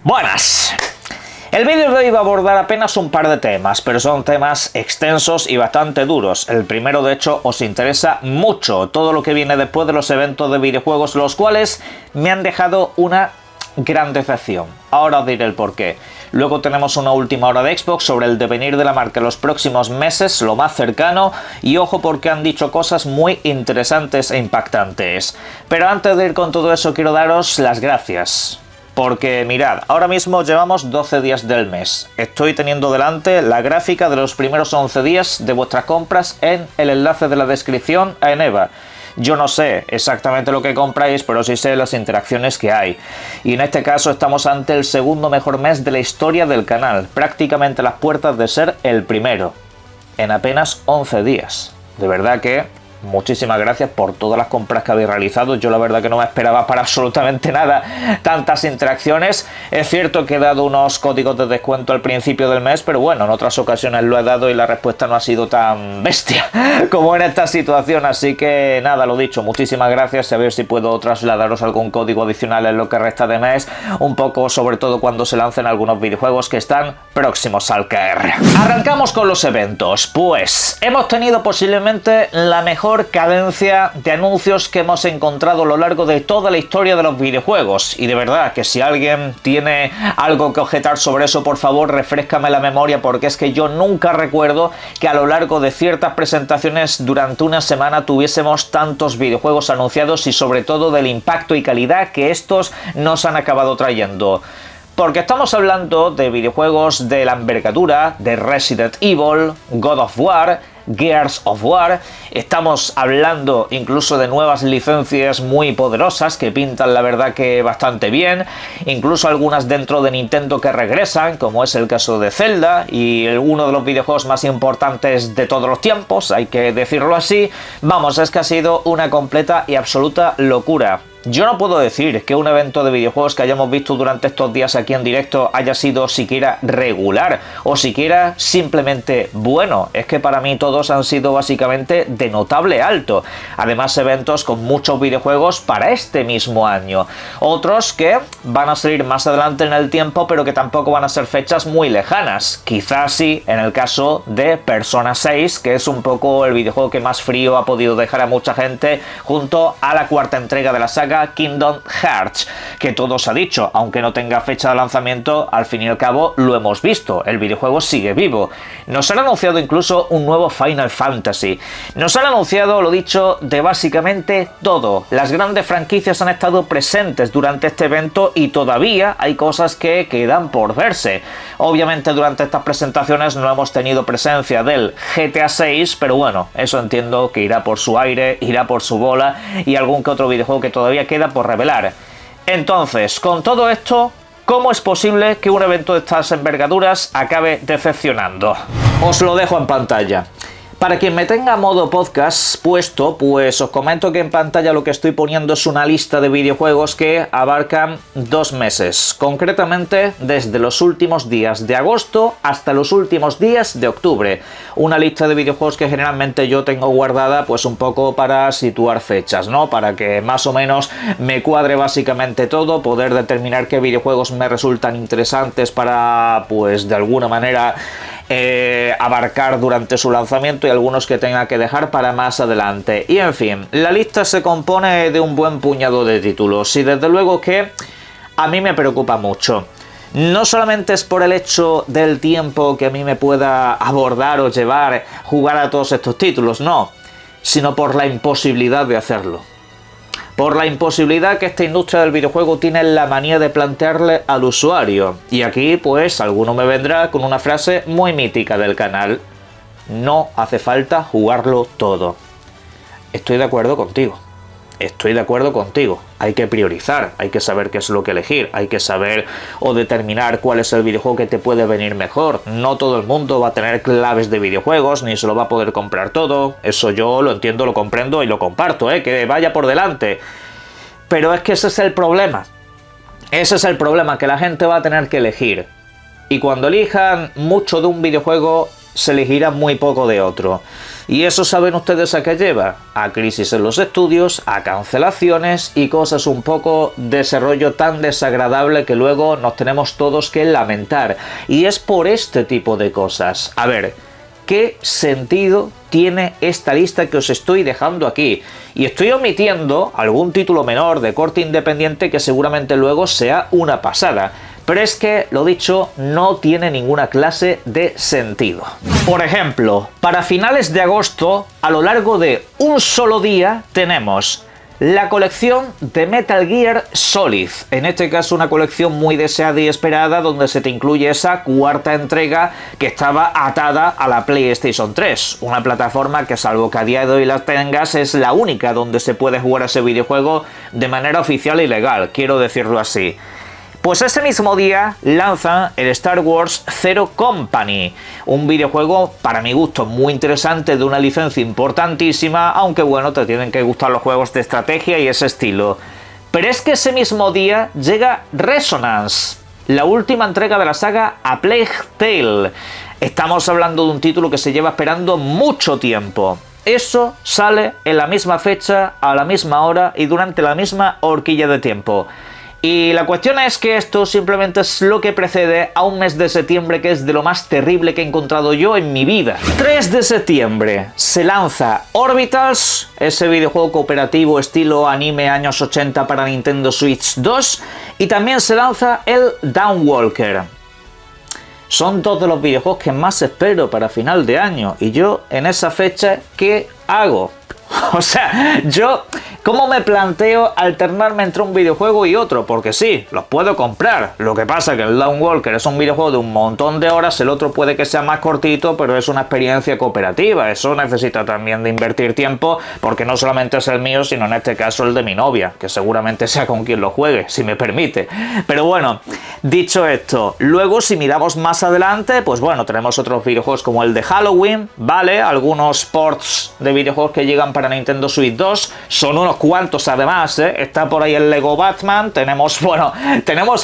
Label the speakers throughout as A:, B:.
A: Buenas. El vídeo de hoy va a abordar apenas un par de temas, pero son temas extensos y bastante duros. El primero, de hecho, os interesa mucho, todo lo que viene después de los eventos de videojuegos, los cuales me han dejado una gran decepción. Ahora os diré el porqué. Luego tenemos una última hora de Xbox sobre el devenir de la marca en los próximos meses, lo más cercano, y ojo porque han dicho cosas muy interesantes e impactantes. Pero antes de ir con todo eso quiero daros las gracias. Porque mirad, ahora mismo llevamos 12 días del mes. Estoy teniendo delante la gráfica de los primeros 11 días de vuestras compras en el enlace de la descripción a Eneba. Yo no sé exactamente lo que compráis, pero sí sé las interacciones que hay. Y en este caso estamos ante el segundo mejor mes de la historia del canal. Prácticamente a las puertas de ser el primero. En apenas 11 días. De verdad que muchísimas gracias por todas las compras que habéis realizado. Yo la verdad que no me esperaba para absolutamente nada tantas interacciones. Es cierto que he dado unos códigos de descuento al principio del mes, pero bueno, en otras ocasiones lo he dado y la respuesta no ha sido tan bestia como en esta situación. Así que nada, lo dicho, muchísimas gracias. A ver si puedo trasladaros algún código adicional en lo que resta de mes, un poco sobre todo cuando se lancen algunos videojuegos que están próximos al caer. Arrancamos con los eventos. Pues hemos tenido posiblemente la mejor cadencia de anuncios que hemos encontrado a lo largo de toda la historia de los videojuegos, y de verdad que si alguien tiene algo que objetar sobre eso, por favor refréscame la memoria, porque es que yo nunca recuerdo que a lo largo de ciertas presentaciones durante una semana tuviésemos tantos videojuegos anunciados y sobre todo del impacto y calidad que estos nos han acabado trayendo. Porque estamos hablando de videojuegos de la envergadura de Resident Evil, God of War, Gears of War. Estamos hablando incluso de nuevas licencias muy poderosas que pintan la verdad que bastante bien, incluso algunas dentro de Nintendo que regresan, como es el caso de Zelda, y uno de los videojuegos más importantes de todos los tiempos, hay que decirlo así. Vamos, es que ha sido una completa y absoluta locura. Yo no puedo decir que un evento de videojuegos que hayamos visto durante estos días aquí en directo haya sido siquiera regular o siquiera simplemente bueno. Es que para mí todos han sido básicamente de notable alto. Además, eventos con muchos videojuegos para este mismo año. Otros que van a salir más adelante en el tiempo, pero que tampoco van a ser fechas muy lejanas. Quizás sí en el caso de Persona 6, que es un poco el videojuego que más frío ha podido dejar a mucha gente, junto a la cuarta entrega de la saga Kingdom Hearts, que todo se ha dicho, aunque no tenga fecha de lanzamiento, al fin y al cabo lo hemos visto, el videojuego sigue vivo. Nos han anunciado incluso un nuevo Final Fantasy, nos han anunciado, lo dicho, de básicamente todo. Las grandes franquicias han estado presentes durante este evento y todavía hay cosas que quedan por verse. Obviamente durante estas presentaciones no hemos tenido presencia del GTA 6, pero bueno, eso entiendo que irá por su aire, irá por su bola, y algún que otro videojuego que todavía queda por revelar. Entonces, con todo esto, ¿cómo es posible que un evento de estas envergaduras acabe decepcionando? Os lo dejo en pantalla. Para quien me tenga modo podcast puesto, pues os comento que en pantalla lo que estoy poniendo es una lista de videojuegos que abarcan 2 meses, concretamente desde los últimos días de agosto hasta los últimos días de octubre. Una lista de videojuegos que generalmente yo tengo guardada pues un poco para situar fechas, ¿no? Para que más o menos me cuadre básicamente todo, poder determinar qué videojuegos me resultan interesantes para pues de alguna manera abarcar durante su lanzamiento y algunos que tenga que dejar para más adelante. Y en fin, la lista se compone de un buen puñado de títulos y desde luego que a mí me preocupa mucho. No solamente es por el hecho del tiempo que a mí me pueda abordar o llevar jugar a todos estos títulos, no, sino por la imposibilidad de hacerlo. Por la imposibilidad que esta industria del videojuego tiene la manía de plantearle al usuario. Y aquí, pues, alguno me vendrá con una frase muy mítica del canal: no hace falta jugarlo todo. Estoy de acuerdo contigo. Estoy de acuerdo contigo. Hay que priorizar, hay que saber qué es lo que elegir, hay que saber o determinar cuál es el videojuego que te puede venir mejor. No todo el mundo va a tener claves de videojuegos, ni se lo va a poder comprar todo. Eso yo lo entiendo, lo comprendo y lo comparto, que vaya por delante. Pero es que ese es el problema. Ese es el problema, que la gente va a tener que elegir. Y cuando elijan mucho de un videojuego, se elegirá muy poco de otro. Y eso saben ustedes a qué lleva, a crisis en los estudios, a cancelaciones y cosas un poco de ese rollo tan desagradable que luego nos tenemos todos que lamentar. Y es por este tipo de cosas. A ver, ¿qué sentido tiene esta lista que os estoy dejando aquí? Y estoy omitiendo algún título menor de corte independiente que seguramente luego sea una pasada. Pero es que, lo dicho, no tiene ninguna clase de sentido. Por ejemplo, para finales de agosto, a lo largo de un solo día, tenemos la colección de Metal Gear Solid. En este caso una colección muy deseada y esperada donde se te incluye esa cuarta entrega que estaba atada a la PlayStation 3. Una plataforma que, salvo que a día de hoy la tengas, es la única donde se puede jugar ese videojuego de manera oficial y legal, quiero decirlo así. Pues ese mismo día lanzan el Star Wars Zero Company, un videojuego para mi gusto muy interesante de una licencia importantísima, aunque bueno, te tienen que gustar los juegos de estrategia y ese estilo. Pero es que ese mismo día llega Resonance, la última entrega de la saga A Plague Tale. Estamos hablando de un título que se lleva esperando mucho tiempo. Eso sale en la misma fecha, a la misma hora y durante la misma horquilla de tiempo. Y la cuestión es que esto simplemente es lo que precede a un mes de septiembre que es de lo más terrible que he encontrado yo en mi vida. 3 de septiembre se lanza Orbitals, ese videojuego cooperativo estilo anime años 80 para Nintendo Switch 2, y también se lanza el Dawnwalker. Son dos de los videojuegos que más espero para final de año, y yo en esa fecha, ¿qué hago? O sea, yo, ¿cómo me planteo alternarme entre un videojuego y otro? Porque sí, los puedo comprar. Lo que pasa que el Dawnwalker es un videojuego de un montón de horas, el otro puede que sea más cortito, pero es una experiencia cooperativa. Eso necesita también de invertir tiempo, porque no solamente es el mío, sino en este caso el de mi novia, que seguramente sea con quien lo juegue, si me permite. Pero bueno, dicho esto, luego si miramos más adelante, pues bueno, tenemos otros videojuegos como el de Halloween, ¿vale? Algunos ports de videojuegos que llegan para Nintendo Switch 2, son unos cuantos además, ¿eh? Está por ahí el Lego Batman, tenemos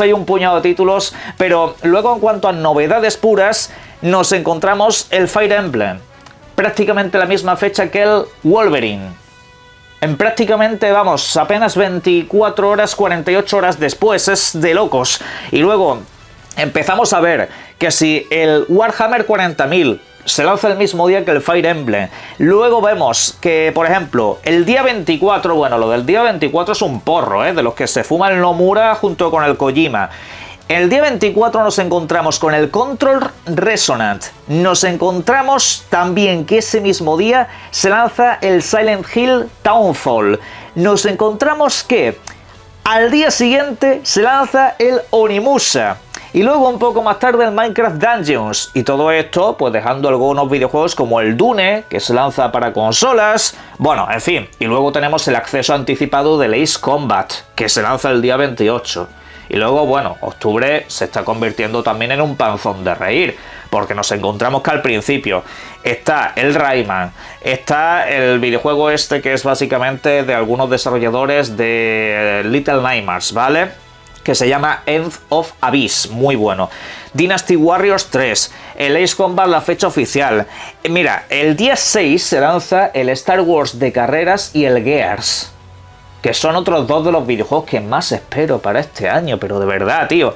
A: ahí un puñado de títulos, pero luego en cuanto a novedades puras, nos encontramos el Fire Emblem, prácticamente la misma fecha que el Wolverine. En prácticamente, vamos, apenas 24 horas, 48 horas después, es de locos. Y luego empezamos a ver que si el Warhammer 40.000 se lanza el mismo día que el Fire Emblem. Luego vemos que, por ejemplo, el día 24, bueno, lo del día 24 es un porro, de los que se fuma el Nomura junto con el Kojima. El día 24 nos encontramos con el Control Resonant. Nos encontramos también que ese mismo día se lanza el Silent Hill Townfall. Nos encontramos que al día siguiente se lanza el Onimusha. Y luego un poco más tarde el Minecraft Dungeons. Y todo esto pues dejando algunos videojuegos como el Dune, que se lanza para consolas. Bueno, en fin. Y luego tenemos el acceso anticipado del Ace Combat, que se lanza el día 28. Y luego, bueno, octubre se está convirtiendo también en un panzón de reír, porque nos encontramos que al principio está el Rayman, está el videojuego este que es básicamente de algunos desarrolladores de Little Nightmares, ¿vale? Que se llama End of Abyss, muy bueno. Dynasty Warriors 3, el Ace Combat, la fecha oficial. Mira, el día 6 se lanza el Star Wars de carreras y el Gears, que son otros dos de los videojuegos que más espero para este año, pero de verdad, tío,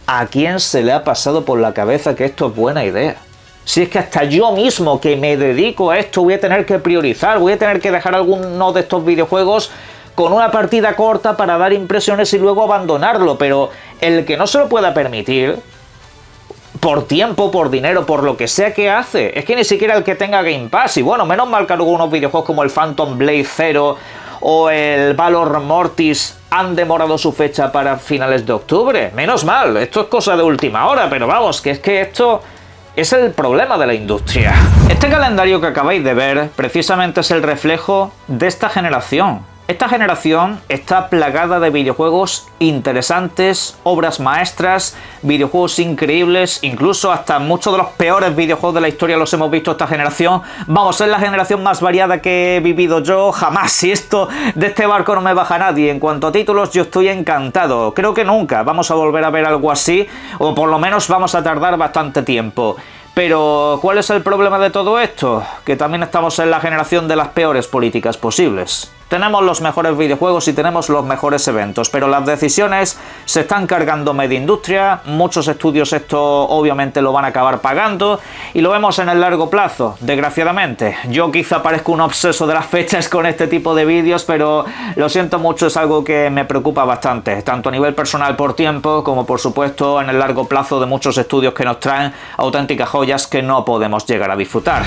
A: ¿a quién se le ha pasado por la cabeza que esto es buena idea? Si es que hasta yo mismo que me dedico a esto voy a tener que priorizar, voy a tener que dejar algunos de estos videojuegos con una partida corta para dar impresiones y luego abandonarlo, pero el que no se lo pueda permitir, por tiempo, por dinero, por lo que sea que hace, es que ni siquiera el que tenga Game Pass, y bueno, menos mal que algunos videojuegos como el Phantom Blade 0 o el Valor Mortis han demorado su fecha para finales de octubre, menos mal, esto es cosa de última hora, pero vamos, que es que esto es el problema de la industria. Este calendario que acabáis de ver precisamente es el reflejo de esta generación. Esta generación está plagada de videojuegos interesantes, obras maestras, videojuegos increíbles, incluso hasta muchos de los peores videojuegos de la historia los hemos visto esta generación. Vamos, es la generación más variada que he vivido yo jamás, y esto de este barco no me baja nadie. En cuanto a títulos, yo estoy encantado. Creo que nunca vamos a volver a ver algo así, o por lo menos vamos a tardar bastante tiempo. Pero, ¿cuál es el problema de todo esto? Que también estamos en la generación de las peores políticas posibles. Tenemos los mejores videojuegos y tenemos los mejores eventos, pero las decisiones se están cargando media industria, muchos estudios esto obviamente lo van a acabar pagando y lo vemos en el largo plazo, desgraciadamente. Yo quizá parezco un obseso de las fechas con este tipo de vídeos, pero lo siento mucho, es algo que me preocupa bastante, tanto a nivel personal por tiempo, como por supuesto en el largo plazo de muchos estudios que nos traen auténticas joyas que no podemos llegar a disfrutar.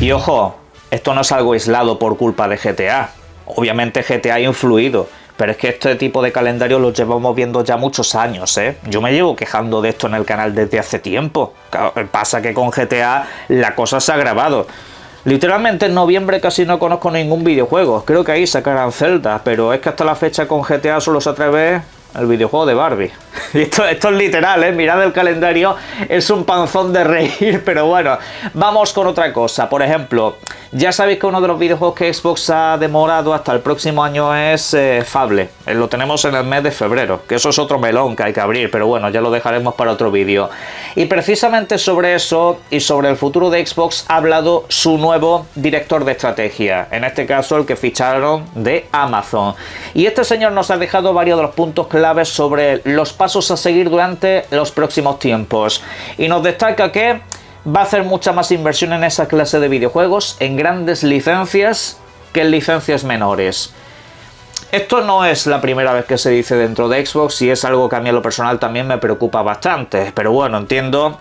A: Y ojo, esto no es algo aislado por culpa de GTA. Obviamente GTA ha influido, pero es que este tipo de calendario lo llevamos viendo ya muchos años, ¿eh? Yo me llevo quejando de esto en el canal desde hace tiempo. Pasa que con GTA la cosa se ha agravado. Literalmente en noviembre casi no conozco ningún videojuego. Creo que ahí sacarán Zelda, pero es que hasta la fecha con GTA solo se atreve el videojuego de Barbie. Y esto es literal, ¿eh? Mirad el calendario, es un panzón de reír, pero bueno, vamos con otra cosa. Por ejemplo, ya sabéis que uno de los videojuegos que Xbox ha demorado hasta el próximo año es Fable. Lo tenemos en el mes de febrero, que eso es otro melón que hay que abrir, pero bueno, ya lo dejaremos para otro vídeo. Y precisamente sobre eso y sobre el futuro de Xbox ha hablado su nuevo director de estrategia, en este caso el que ficharon de Amazon. Y este señor nos ha dejado varios de los puntos claves sobre los pasos a seguir durante los próximos tiempos. Y nos destaca que va a hacer mucha más inversión en esa clase de videojuegos, en grandes licencias, que en licencias menores. Esto no es la primera vez que se dice dentro de Xbox y es algo que a mí en lo personal también me preocupa bastante. Pero bueno, entiendo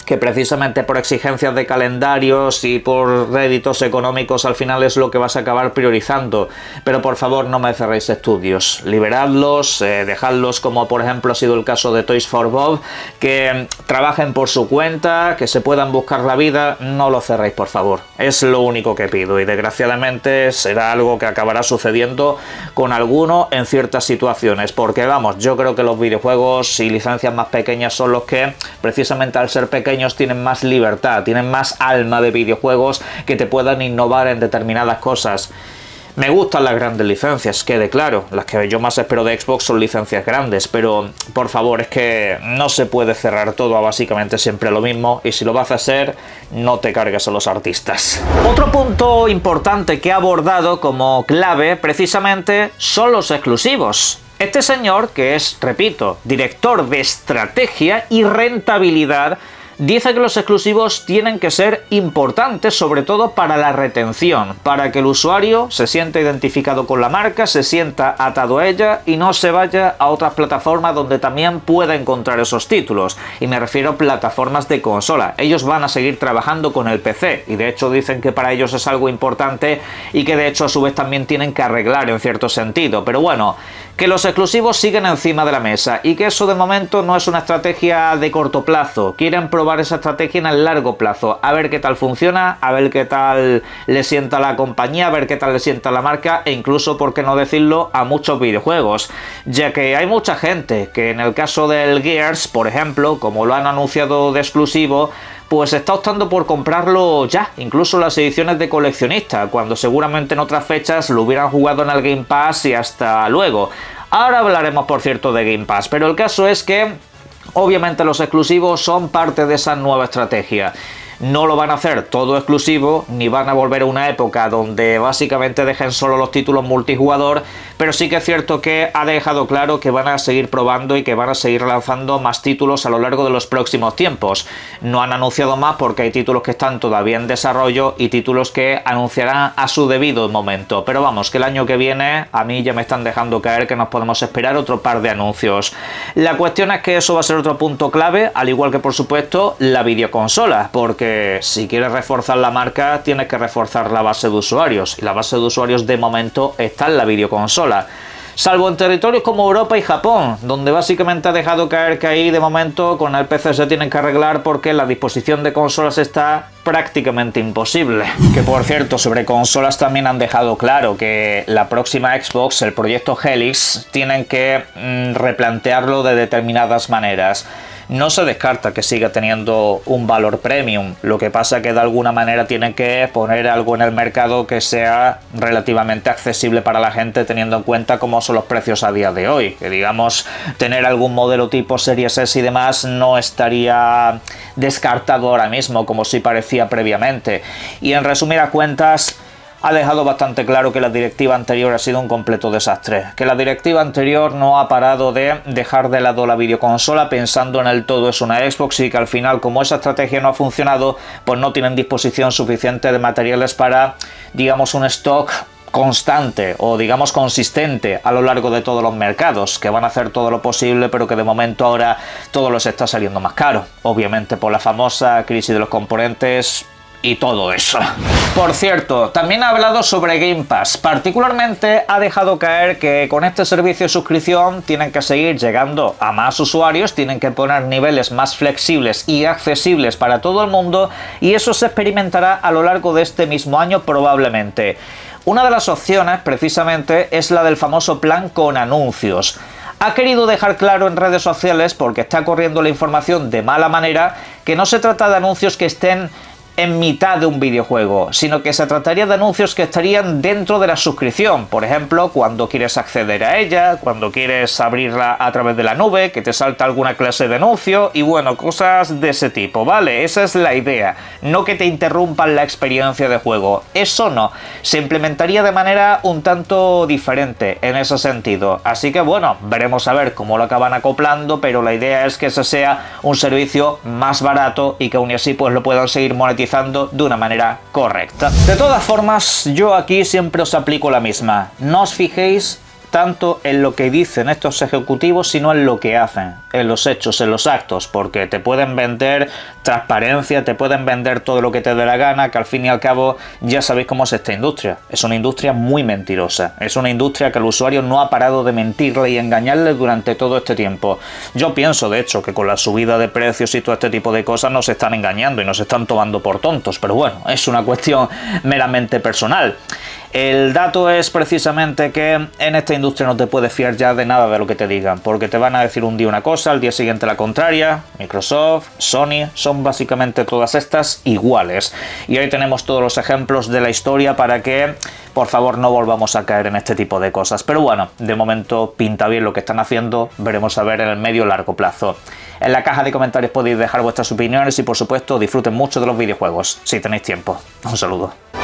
A: que precisamente por exigencias de calendarios y por réditos económicos al final es lo que vas a acabar priorizando, pero por favor no me cerréis estudios, liberadlos, dejadlos como por ejemplo ha sido el caso de Toys for Bob, que trabajen por su cuenta, que se puedan buscar la vida, no lo cerréis por favor, es lo único que pido y desgraciadamente será algo que acabará sucediendo con alguno en ciertas situaciones, porque vamos, yo creo que los videojuegos y licencias más pequeñas son los que precisamente al ser pequeños tienen más libertad, tienen más alma de videojuegos que te puedan innovar en determinadas cosas. Me gustan las grandes licencias, quede claro, las que yo más espero de Xbox son licencias grandes, pero por favor es que no se puede cerrar todo a básicamente siempre lo mismo y si lo vas a hacer, no te cargues a los artistas. Otro punto importante que ha abordado como clave precisamente son los exclusivos. Este señor, que es, repito, director de estrategia y rentabilidad, dice que los exclusivos tienen que ser importantes, sobre todo para la retención, para que el usuario se sienta identificado con la marca, se sienta atado a ella y no se vaya a otras plataformas donde también pueda encontrar esos títulos. Y me refiero a plataformas de consola. Ellos van a seguir trabajando con el PC y de hecho dicen que para ellos es algo importante y que de hecho a su vez también tienen que arreglar en cierto sentido. Pero bueno, que los exclusivos siguen encima de la mesa y que eso de momento no es una estrategia de corto plazo. Quieren probar esa estrategia en el largo plazo, a ver qué tal funciona, a ver qué tal le sienta a la compañía, a ver qué tal le sienta a la marca e incluso, por qué no decirlo, a muchos videojuegos, ya que hay mucha gente que en el caso del Gears, por ejemplo, como lo han anunciado de exclusivo, pues está optando por comprarlo ya, incluso las ediciones de coleccionista, cuando seguramente en otras fechas lo hubieran jugado en el Game Pass y hasta luego. Ahora hablaremos, por cierto, de Game Pass, pero el caso es que obviamente los exclusivos son parte de esa nueva estrategia. No lo van a hacer todo exclusivo, ni van a volver a una época donde básicamente dejen solo los títulos multijugador, pero sí que es cierto que ha dejado claro que van a seguir probando y que van a seguir lanzando más títulos a lo largo de los próximos tiempos. No han anunciado más porque hay títulos que están todavía en desarrollo y títulos que anunciarán a su debido momento, pero vamos, que el año que viene a mí ya me están dejando caer que nos podemos esperar otro par de anuncios. La cuestión es que eso va a ser otro punto clave, al igual que por supuesto la videoconsola, porque si quieres reforzar la marca tienes que reforzar la base de usuarios y la base de usuarios de momento está en la videoconsola, salvo en territorios como Europa y Japón, donde básicamente ha dejado caer que ahí de momento con el PC se tienen que arreglar porque la disposición de consolas está prácticamente imposible. Que por cierto, sobre consolas también han dejado claro que la próxima Xbox, el proyecto Helix, tienen que replantearlo de determinadas maneras. no se descarta que siga teniendo un valor premium. Lo que pasa que de alguna manera tienen que poner algo en el mercado que sea relativamente accesible para la gente, teniendo en cuenta cómo son los precios a día de hoy. Que digamos, tener algún modelo tipo Series S y demás no estaría descartado ahora mismo, como sí parecía previamente. Y en resumidas cuentas, ha dejado bastante claro que la directiva anterior ha sido un completo desastre, que la directiva anterior no ha parado de dejar de lado la videoconsola pensando en el todo es una Xbox, y que al final, como esa estrategia no ha funcionado, pues no tienen disposición suficiente de materiales para, digamos, un stock constante o digamos consistente a lo largo de todos los mercados, que van a hacer todo lo posible, pero que de momento ahora todo les está saliendo más caro, obviamente por la famosa crisis de los componentes y todo eso. Por cierto, también ha hablado sobre Game Pass. Particularmente ha dejado caer que con este servicio de suscripción tienen que seguir llegando a más usuarios, tienen que poner niveles más flexibles y accesibles para todo el mundo, y eso se experimentará a lo largo de este mismo año probablemente. Una de las opciones precisamente es la del famoso plan con anuncios. Ha querido dejar claro en redes sociales, porque está corriendo la información de mala manera, que no se trata de anuncios que estén en mitad de un videojuego, sino que se trataría de anuncios que estarían dentro de la suscripción. Por ejemplo, cuando quieres acceder a ella, cuando quieres abrirla a través de la nube, que te salta alguna clase de anuncio y bueno, cosas de ese tipo, ¿vale? Esa es la idea, no que te interrumpan la experiencia de juego. Eso no, se implementaría de manera un tanto diferente en ese sentido. Así que bueno, veremos a ver cómo lo acaban acoplando, pero la idea es que ese sea un servicio más barato y que aún así pues lo puedan seguir monetizando de una manera correcta. De todas formas, yo aquí siempre os aplico la misma. No os fijéis tanto en lo que dicen estos ejecutivos, sino en lo que hacen, en los hechos, en los actos, porque te pueden vender transparencia, te pueden vender todo lo que te dé la gana, que al fin y al cabo ya sabéis cómo es esta industria. Es una industria muy mentirosa, es una industria que el usuario no ha parado de mentirle y engañarle durante todo este tiempo. Yo pienso, de hecho, que con la subida de precios y todo este tipo de cosas nos están engañando y nos están tomando por tontos, pero bueno, es una cuestión meramente personal. El dato es precisamente que en esta industria no te puedes fiar ya de nada de lo que te digan, porque te van a decir un día una cosa, al día siguiente la contraria. Microsoft, Sony, son básicamente todas estas iguales. Y ahí tenemos todos los ejemplos de la historia para que, por favor, no volvamos a caer en este tipo de cosas. Pero bueno, de momento pinta bien lo que están haciendo, veremos a ver en el medio largo plazo. En la caja de comentarios podéis dejar vuestras opiniones y, por supuesto, disfruten mucho de los videojuegos, si tenéis tiempo. Un saludo.